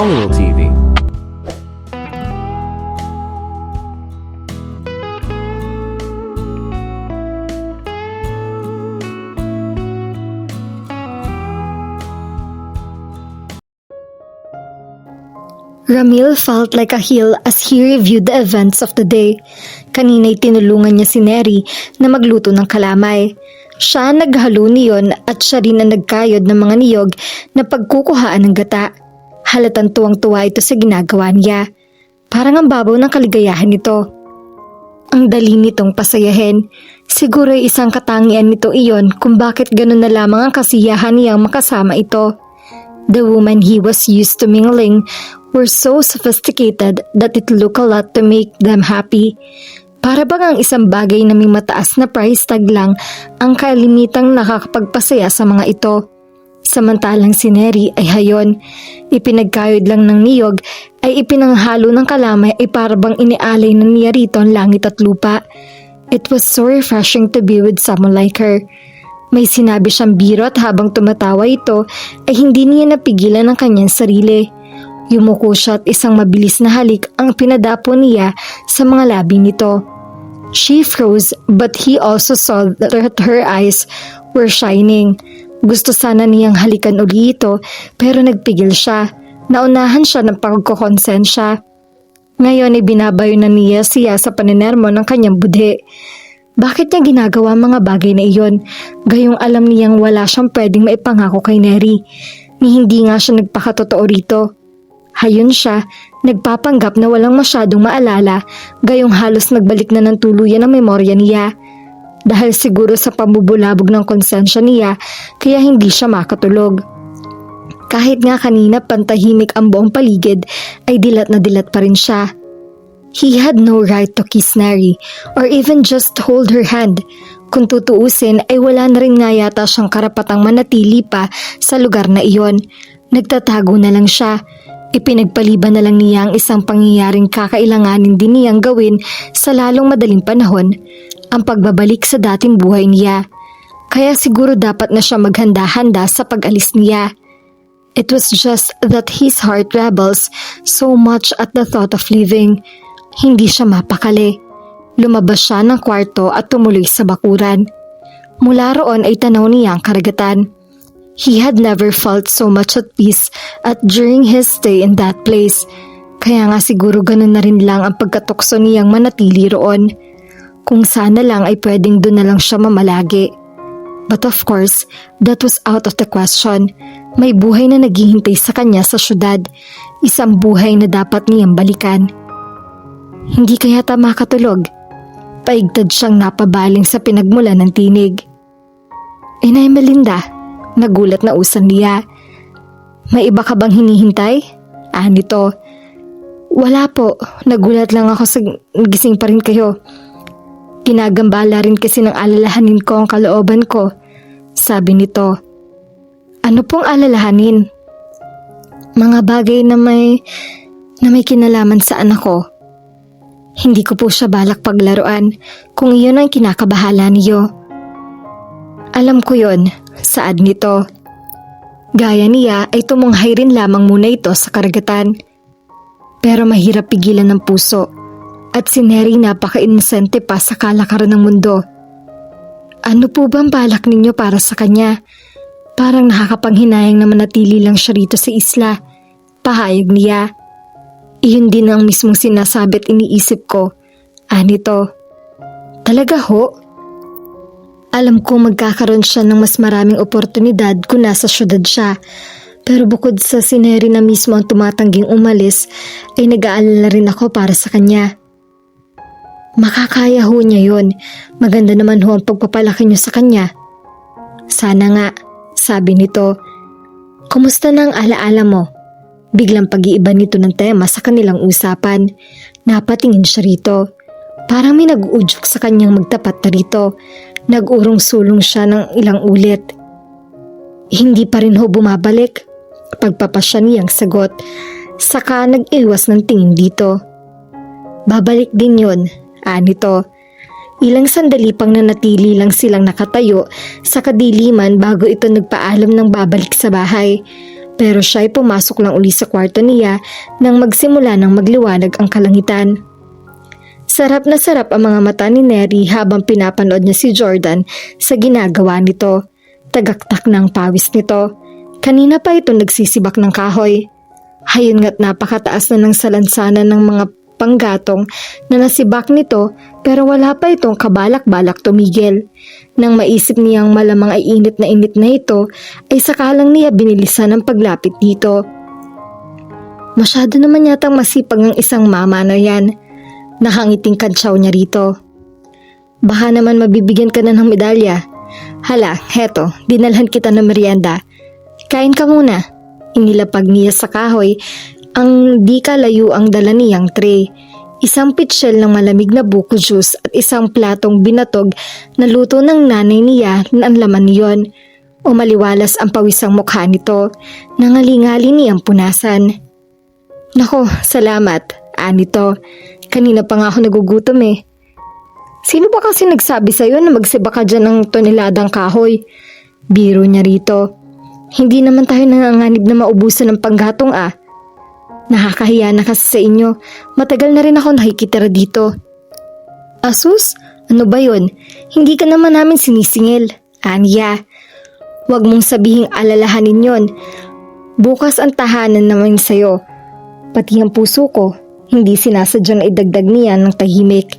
Alnil TV. Ramil felt like a heel as he reviewed the events of the day. Kanina'y tinulungan niya si Neri na magluto ng kalamay. Siya ang naghalo niyon at siya rin ang nagkayod ng mga niyog na pagkukuhaan ng gata. Halatang tuwang-tuwa ito sa ginagawa niya. Parang ang babaw ng kaligayahan nito. Ang dali nitong pasayahin. Siguro ay isang katangian nito iyon kung bakit ganun na lamang ang kasiyahan niyang makasama ito. The woman he was used to mingling were so sophisticated that it looked a lot to make them happy. Para bang ang isang bagay na may mataas na price tag lang ang kalimitang nakakapagpasaya sa mga ito. Samantalang si Neri ay hayon. Ipinagkayod lang ng niyog ay ipinanghalo ng kalamay ay para bang inialay na niya rito ang langit at lupa. It was so refreshing to be with someone like her. May sinabi siyang biro at habang tumatawa ito ay hindi niya napigilan ang kanyang sarili. Yumuko siya at isang mabilis na halik ang pinadapo niya sa mga labi nito. She froze but he also saw that her eyes were shining. Gusto sana niyang halikan uli ito pero nagpigil siya. Naunahan siya ng pagkukonsensya. Ngayon ay binabayo na niya siya sa paninermo ng kanyang budhe. Bakit niya ginagawa ang mga bagay na iyon? Gayong alam niyang wala siyang pwedeng maipangako kay Neri. Ni hindi nga siya nagpakatotoo rito. Hayon siya, nagpapanggap na walang masyadong maalala, gayong halos nagbalik na ng tuluyan ang memorya niya. Dahil siguro sa pambubulabog ng konsensya niya, kaya hindi siya makatulog. Kahit nga kanina pantahimik ang buong paligid, ay dilat na dilat pa rin siya. He had no right to kiss Neri or even just hold her hand. Kung tutuusin ay wala na rin nga yata siyang karapatang manatili pa sa lugar na iyon. Nagtatago na lang siya. Ipinagpaliban na lang niya ang isang pangyayaring kakailanganin din niyang gawin sa lalong madaling panahon, ang pagbabalik sa dating buhay niya. Kaya siguro dapat na siya maghanda-handa sa pag-alis niya. It was just that his heart rebels so much at the thought of leaving. Hindi siya mapakali. Lumabas siya ng kwarto at tumuloy sa bakuran. Mula roon ay tanaw niya ang karagatan. He had never felt so much at peace during his stay in that place. Kaya nga siguro ganun na rin lang ang pagkatukso niyang manatili roon. Kung sana lang ay pwedeng doon na lang siya mamalagi. But of course, that was out of the question. May buhay na naghihintay sa kanya sa syudad. Isang buhay na dapat niyang balikan. Hindi kaya tama katulog. Paigtad siyang napabaling sa pinagmula ng tinig. Inay Melinda, nagulat na usan niya. May iba ka bang hinihintay? Nito. Wala po, nagulat lang ako sa gising pa rin kayo. Ginagambala rin kasi ng alalahanin ko ang kalooban ko, sabi nito. Ano pong alalahanin? Mga bagay na may kinalaman sa anak ko. Hindi ko po siya balak paglaruan kung iyon ang kinakabahala niyo. Alam ko yon, saad nito. Gaya niya ay tumunghay rin lamang muna ito sa karagatan. Pero mahirap pigilan ng puso at si Neri napaka-inosente pa sa kalakaran ng mundo. Ano po bang balak ninyo para sa kanya? Parang nakakapanghinayang na manatili lang siya rito sa isla. Pahayag niya. Iyon din ang mismong sinasabi at iniisip ko. Nito. Talaga ho? Alam ko magkakaroon siya ng mas maraming oportunidad kung nasa syudad siya. Pero bukod sa si Neri na mismo ang tumatangging umalis, ay nag-aalala rin ako para sa kanya. Makakaya ho niya yon. Maganda naman ho ang pagpapalaki niyo sa kanya. Sana nga, sabi nito. Kumusta na ang alaala mo? Biglang pag-iiba nito ng tema sa kanilang usapan. Napatingin siya rito. Parang may nag-uudyok sa kanyang magtapat na rito. Nag-urong-sulong siya ng ilang ulit. Hindi pa rin ho bumabalik. Pagpapasya niyang sagot. Saka nag-iwas ng tingin dito. Babalik din yon, nito. Ilang sandali pang nanatili lang silang nakatayo sa kadiliman bago ito nagpaalam ng babalik sa bahay. Pero siya ay pumasok lang uli sa kwarto niya nang magsimula ng magliwanag ang kalangitan. Sarap na sarap ang mga mata ni Neri habang pinapanood niya si Jordan sa ginagawa nito. Tagaktak ng pawis nito. Kanina pa ito nagsisibak ng kahoy. Hayon nga't napakataas na ng salansanan ng mga panggatong na nasibak nito pero wala pa itong kabalak-balak tumigil. Nang maisip niyang malamang ay init na ito, ay sakalang niya binilisan ang paglapit dito. Masyado naman yatang masipag ang isang mama na yan. Nakangiting kantsaw niya rito. Baka naman mabibigyan ka na ng medalya. Hala, heto, dinalhan kita ng merienda. Kain ka muna. Inilapag niya sa kahoy ang di kalayo ang dala niyang tray. Isang pitsyel ng malamig na buko juice at isang platong binatog na luto ng nanay niya na ang laman niyon. Umaliwalas ang pawisang mukha nito. Nangalingali niyang punasan. Nako, salamat. Anito. Kanina pa nga ako nagugutom eh. Sino ba kasi nagsabi sa'yo na magsiba ka dyan ng toneladang kahoy? Biro niya rito. Hindi naman tayo nanganganib na maubusan ng panggatong ah. Nakakahiya na kasi sa inyo. Matagal na rin ako nakikitira dito. Asus, ano ba yun? Hindi ka naman namin sinisingil. Anya, wag mong sabihing alalahanin yon. Bukas ang tahanan naman sa'yo. Pati ang puso ko, hindi sinasadyang idagdag niya ng tahimik.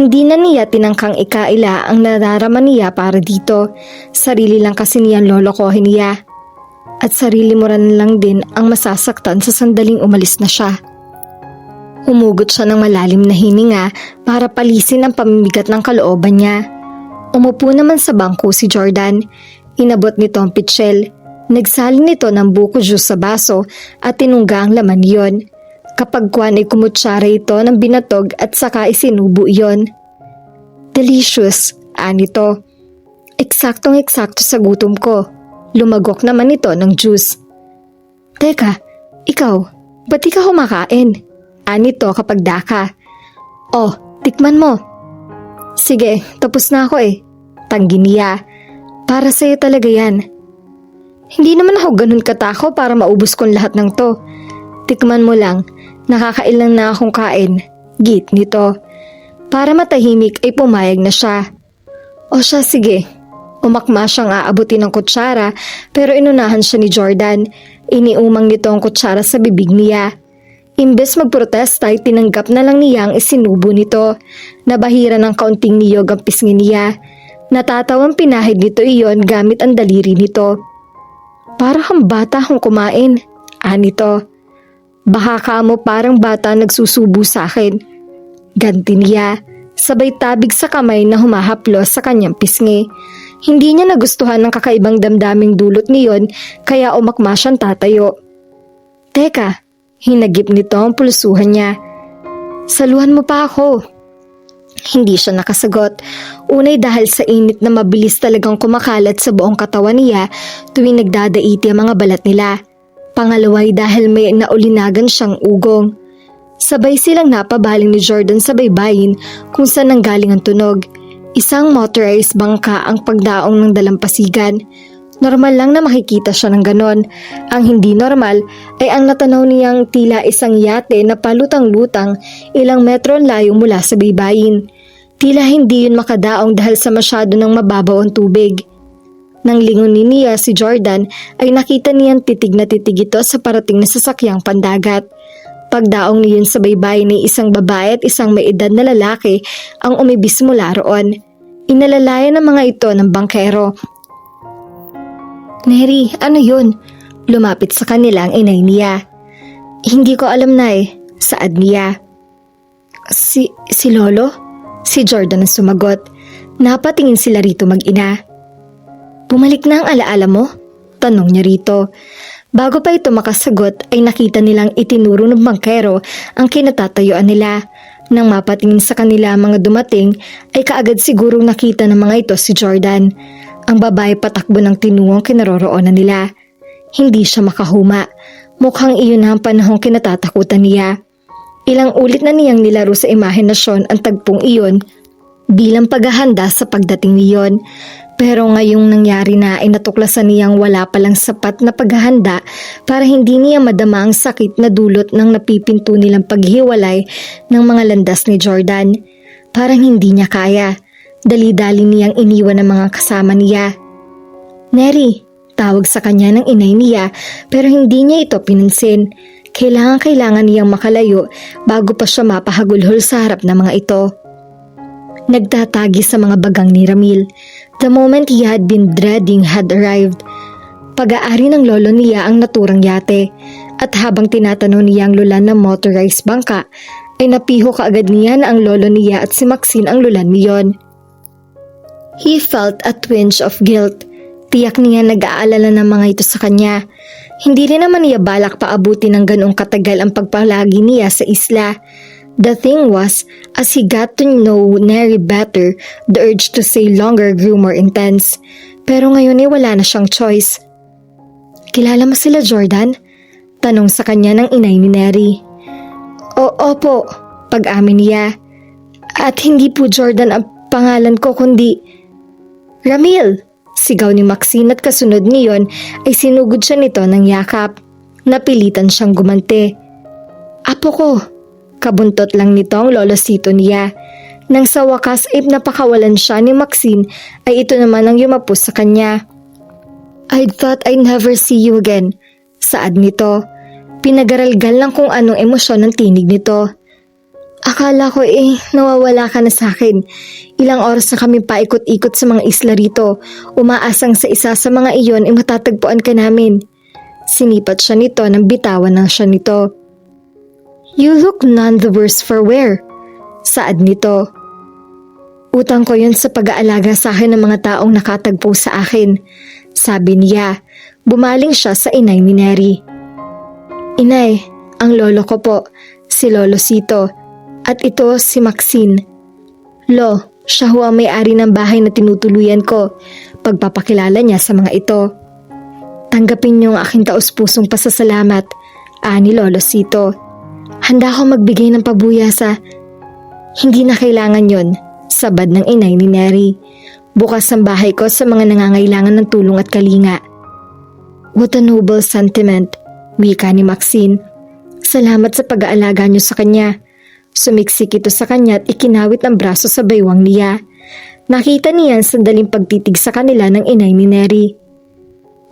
Hindi na niya tinangkang ikaila ang nararaman niya para dito. Sarili lang kasi niyang lolokohin niya. At sarili mo rin lang din ang masasaktan sa sandaling umalis na siya. Humugot siya ng malalim na hininga para palisin ang pamimigat ng kalooban niya. Umupo naman sa bangko si Jordan. Inabot nito ang pitsyel. Nagsalin nito ng buko juice sa baso at tinungga ang laman yon. Kapag kuwan ay kumutsara ito ng binatog at saka isinubo iyon. Delicious, anito. Eksaktong-eksakto sa gutom ko. Lumagok naman ito ng juice. Teka, ikaw, ba't di ka kumakain? Anito kapag daka. Oh, tikman mo. Sige, tapos na ako eh. Tanggi niya. Para sa'yo talaga yan. Hindi naman ako ganun katako para maubos kong lahat ng to. Tikman mo lang, nakakailang na akong kain. Git nito. Para matahimik ay pumayag na siya. O siya, sige. Umakma siyang aabutin ng kutsara pero inunahan siya ni Jordan. Iniumang nito ang kutsara sa bibig niya. Imbes magprotesta ay tinanggap na lang niya ang isinubo nito. Nabahira ng kaunting niyog ang pisngi niya. Natatawang pinahid nito iyon gamit ang daliri nito. Para kang bata kung kumain. Anito. Baka ka mo parang bata nagsusubo sa akin. Ganti niya. Sabay tabig sa kamay na humahaplos sa kanyang pisngi. Hindi niya nagustuhan ng kakaibang damdaming dulot niyon kaya umakma siyang tatayo. Teka, hinagip nito ang pulsuhan niya. Saluhan mo pa ako. Hindi siya nakasagot. Unay dahil sa init na mabilis talagang kumakalat sa buong katawan niya tuwing nagdadaiti ang mga balat nila. Pangalaway dahil may naulinagan siyang ugong. Sabay silang napabaling ni Jordan sa baybayin kung saan nanggaling ang tunog. Isang motorized bangka ang pagdaong ng dalampasigan. Normal lang na makikita siya ng ganon. Ang hindi normal ay ang natanaw niyang tila isang yate na palutang-lutang ilang metro layo mula sa baybayin. Tila hindi yun makadaong dahil sa masyado ng mababaw ang tubig. Nang lingunin niya si Jordan ay nakita niyang titig na titig ito sa parating na sasakyang pandagat. Pagdaong niyon sa baybayin ay isang babae at isang may edad na lalaki ang umibis mula roon. Inalalayan ng mga ito ng bangkero. Neri, ano yun? Lumapit sa kanila ang inay niya. Hindi ko alam na eh, saad niya. Si Lolo? Si Jordan ang sumagot. Napatingin sila rito mag-ina. Bumalik na ang alaala mo? Tanong niya rito. Bago pa ito makasagot ay nakita nilang itinuro ng bangkero ang kinatatayuan nila. Nang mapatingin sa kanila ang mga dumating ay kaagad sigurong nakita ng mga ito si Jordan. Ang babae patakbo ng tinungong kinaroroonan nila. Hindi siya makahuma. Mukhang iyon na ang panahong kinatatakutan niya. Ilang ulit na niyang nilaro sa imahinasyon ang tagpong iyon bilang paghahanda sa pagdating niyon. Pero ngayong nangyari na ay natuklasan niyang wala palang sapat na paghahanda para hindi niya madama ang sakit na dulot ng napipinto nilang paghiwalay ng mga landas ni Jordan. Parang hindi niya kaya. Dali-dali niyang iniwan ang mga kasama niya. "Neri," tawag sa kanya ng inay niya pero hindi niya ito pinansin. Kailangan niyang makalayo bago pa siya mapahagulhol sa harap ng mga ito. Nagtatagi sa mga bagang ni Ramil. The moment he had been dreading had arrived. Pag-aari ng lolo niya ang naturang yate at habang tinatanong niya ang lulan ng motorized bangka ay napiho kaagad niya na ang lolo niya at si Maxine ang lulan niyon. He felt a twinge of guilt. Tiyak niya nag-aalala ng mga ito sa kanya. Hindi rin naman niya balak paabuti ng ganoong katagal ang pagpalagi niya sa isla. The thing was, as he got to know Neri better, the urge to stay longer grew more intense. Pero ngayon ay wala na siyang choice. "Kilala mo sila, Jordan?" Tanong sa kanya ng inay ni Neri. Opo," pag-amin niya. "At hindi po Jordan ang pangalan ko kundi..." "Ramil!" Sigaw ni Maxine at kasunod niyon ay sinugod siya nito ng yakap. Napilitan siyang gumante. "Apo ko!" Kabuntot lang nito ang lolosito niya. Nang sa wakas ay napakawalan siya ni Maxine ay ito naman ang yumapos sa kanya. "I thought I'd never see you again," saad nito. Pinagaralgal lang kung anong emosyon ng tinig nito. "Akala ko nawawala ka na sa akin. Ilang oras na kami paikot-ikot sa mga isla rito. Umaasang sa isa sa mga iyon ay matatagpuan ka namin." Sinipat siya nito nang bitawan ng siya nito. "You look none the worse for wear," saad nito. "Utang ko yun sa pag-aalaga sa akin ng mga taong nakatagpo sa akin," sabi niya. Bumaling siya sa inay ni Neri. "Inay, ang lolo ko po, si Lolo Sito, at ito si Maxine. Lo, siya ho ang may-ari ng bahay na tinutuluyan ko," pagpapakilala niya sa mga ito. "Tanggapin niyo ang aking taus-pusong pasasalamat," ani Lolo Sito. "Handa ako magbigay ng pabuyasa." "Hindi na kailangan yon," sabad ng inay ni Neri. "Bukas ang bahay ko sa mga nangangailangan ng tulong at kalinga." "What a noble sentiment," wika ni Maxine. "Salamat sa pag-aalaga niyo sa kanya." Sumiksik ito sa kanya at ikinawit ang braso sa baywang niya. Nakita niya ang sandaling pagtitig sa kanila ng inay ni Neri.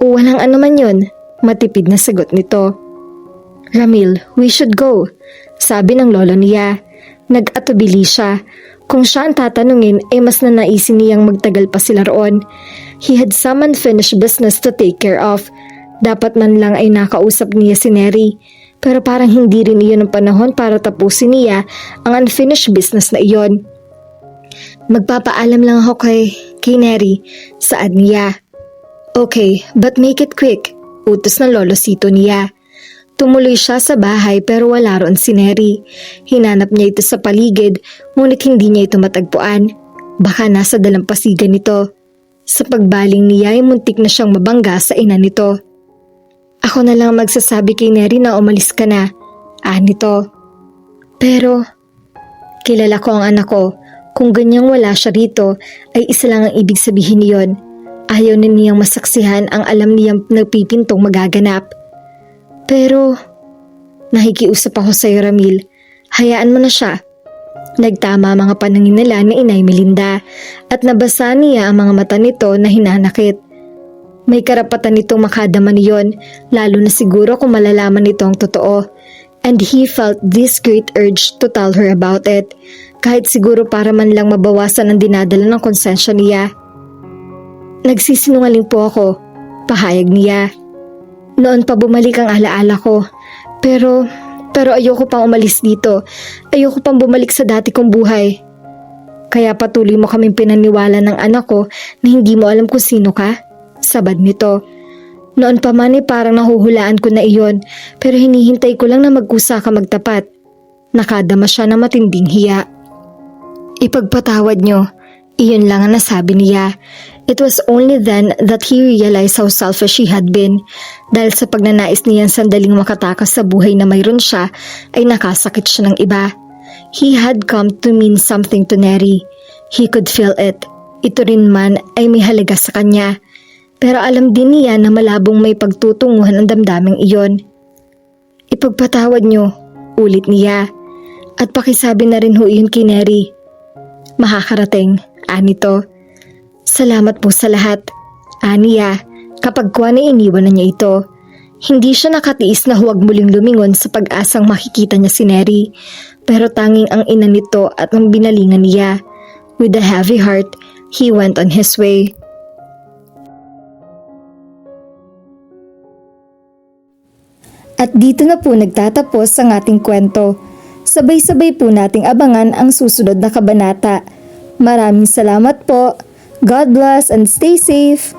"Walang anuman yon," matipid na sagot nito. "Ramil, we should go," sabi ng lolo niya. Nag-atubili siya. Kung siya ang tatanungin ay mas nanaisin niyang magtagal pa sila roon. He had some unfinished business to take care of. Dapat man lang ay nakausap niya si Neri. Pero parang hindi rin iyon ang panahon para tapusin niya ang unfinished business na iyon. "Magpapaalam lang ako kay Neri," saad niya. "Okay, but make it quick," utos ng lolo Sito niya. Tumuloy siya sa bahay pero wala roon si Neri. Hinanap niya ito sa paligid ngunit hindi niya ito matagpuan. Baka nasa dalampasigan nito. Sa pagbaling niya ay muntik na siyang mabangga sa ina nito. "Ako na lang magsasabi kay Neri na umalis ka na," nito. "Pero kilala ko ang anak ko. Kung ganyang wala siya rito ay isa lang ang ibig sabihin niyon. Ayaw na niyang masaksihan ang alam niyang nagpipintong magaganap." "Pero nakikiusap ako sa iyo, Ramil. Hayaan mo na siya." Nagtama mga panangin nila ni Inay Melinda at nabasa niya ang mga mata nito na hinanakit. May karapatan nitong makadama niyon, lalo na siguro kung malalaman nito ang totoo. And he felt this great urge to tell her about it, kahit siguro para man lang mabawasan ang dinadala ng konsensya niya. "Nagsisinungaling po ako," pahayag niya. "Noon pa bumalik ang alaala ko. Pero ayoko pang umalis dito. Ayoko pang bumalik sa dati kong buhay." "Kaya patuloy mo kaming pinaniwala ng anak ko na hindi mo alam kung sino ka?" sabad nito. "Noon pa man parang nahuhulaan ko na iyon, pero hinihintay ko lang na magkusa ka magtapat." Nakadama siya ng matinding hiya. "Ipagpatawad niyo," iyon lang ang nasabi niya. It was only then that he realized how selfish he had been. Dahil sa pagnanais niyang sandaling makatakas sa buhay na mayroon siya, ay nakasakit siya ng iba. He had come to mean something to Neri. He could feel it. ito rin man ay may halaga sa kanya. Pero alam din niya na malabong may pagtutunguhan ang damdaming iyon. Ipagpatawad niyo, ulit niya. At pakisabi na rin ho yun kay Neri. Makakarating, anito. Salamat po sa lahat. Aniya, kapag kuwan ay iniwan na niya ito. Hindi siya nakatiis na huwag muling lumingon sa pag-asang makikita niya si Neri. Pero tanging ang ina nito at ang binalingan niya. With a heavy heart, he went on his way. At dito na po nagtatapos ang ating kwento. Sabay-sabay po nating abangan ang susunod na kabanata. Maraming salamat po. God bless and stay safe.